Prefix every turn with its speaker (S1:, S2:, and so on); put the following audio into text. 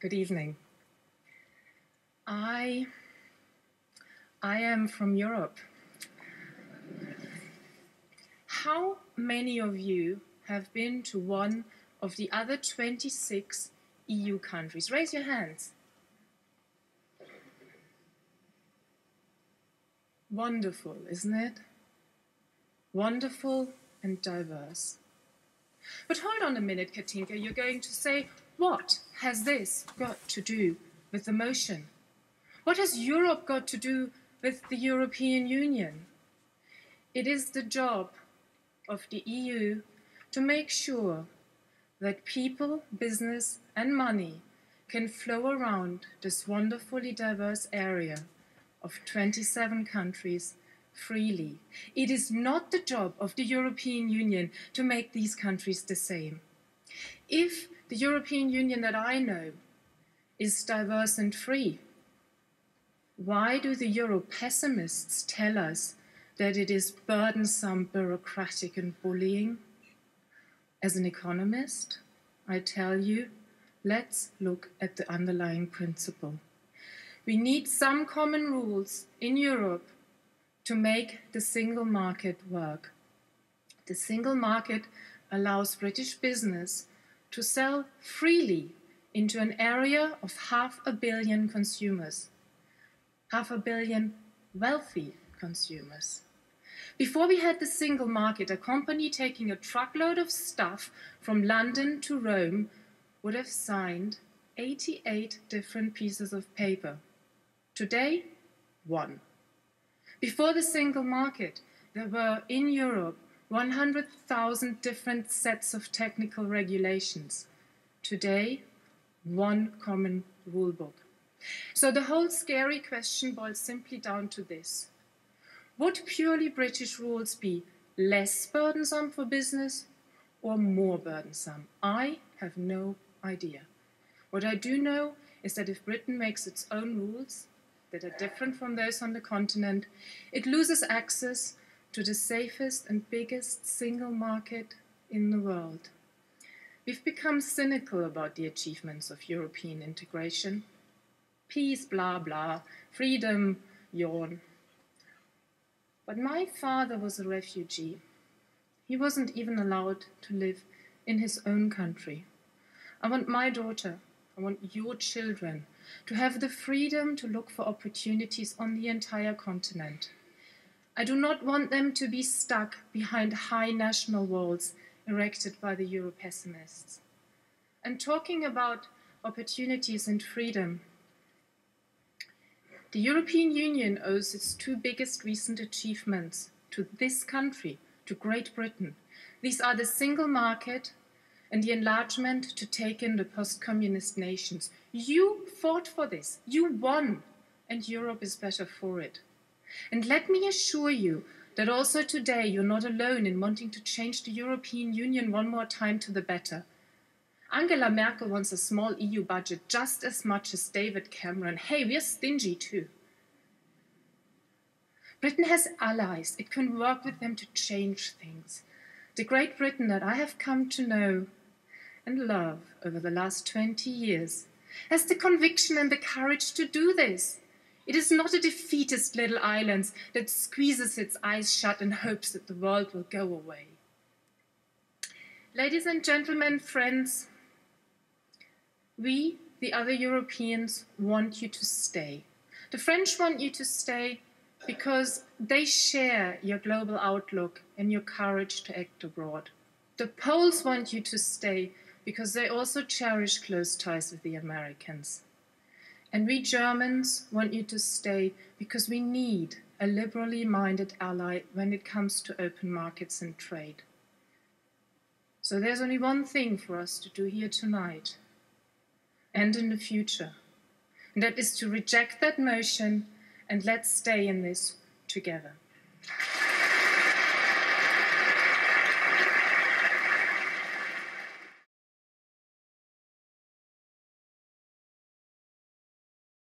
S1: Good evening. I am from Europe. How many of you have been to one of the other 26 EU countries? Raise your hands. Wonderful, isn't it? Wonderful and diverse. But hold on a minute, Katinka. You're going to say, what has this got to do with the motion? What has Europe got to do with the European Union? It is the job of the EU to make sure that people, business, and money can flow around this wonderfully diverse area of 27 countries freely. It is not the job of the European Union to make these countries the same. If the European Union that I know is diverse and free, why do the Euro pessimists tell us that it is burdensome, bureaucratic, and bullying? As an economist, I tell you, let's look at the underlying principle. We need some common rules in Europe to make the single market work. The single market allows British business to sell freely into an area of 500 million consumers, 500 million wealthy consumers. Before we had the single market, a company taking a truckload of stuff from London to Rome would have signed 88 different pieces of paper. Today, 1. Before the single market, there were in Europe 100,000 different sets of technical regulations. Today, 1 common rule book. So the whole scary question boils simply down to this. Would purely British rules be less burdensome for business or more burdensome? I have no idea. What I do know is that if Britain makes its own rules that are different from those on the continent, it loses access to the safest and biggest single market in the world. We've become cynical about the achievements of European integration. Peace, blah, blah, freedom, yawn. But my father was a refugee. He wasn't even allowed to live in his own country. I want my daughter, I want your children to have the freedom to look for opportunities on the entire continent. I do not want them to be stuck behind high national walls erected by the Euro pessimists. And talking about opportunities and freedom, the European Union owes its 2 biggest recent achievements to this country, to Great Britain. These are the single market and the enlargement to take in the post-communist nations. You fought for this, you won, and Europe is better for it. And let me assure you that also today you're not alone in wanting to change the European Union one more time to the better. Angela Merkel wants a small EU budget just as much as David Cameron. Hey, we're stingy too. Britain has allies. It can work with them to change things. The Great Britain that I have come to know and love over the last 20 years has the conviction and the courage to do this. It is not a defeatist little island that squeezes its eyes shut and hopes that the world will go away. Ladies and gentlemen, friends, we, the other Europeans, want you to stay. The French want you to stay because they share your global outlook and your courage to act abroad. The Poles want you to stay because they also cherish close ties with the Americans. And we Germans want you to stay because we need a liberally minded ally when it comes to open markets and trade. So there's only one thing for us to do here tonight and in the future, and that is to reject that motion and let's stay in this together.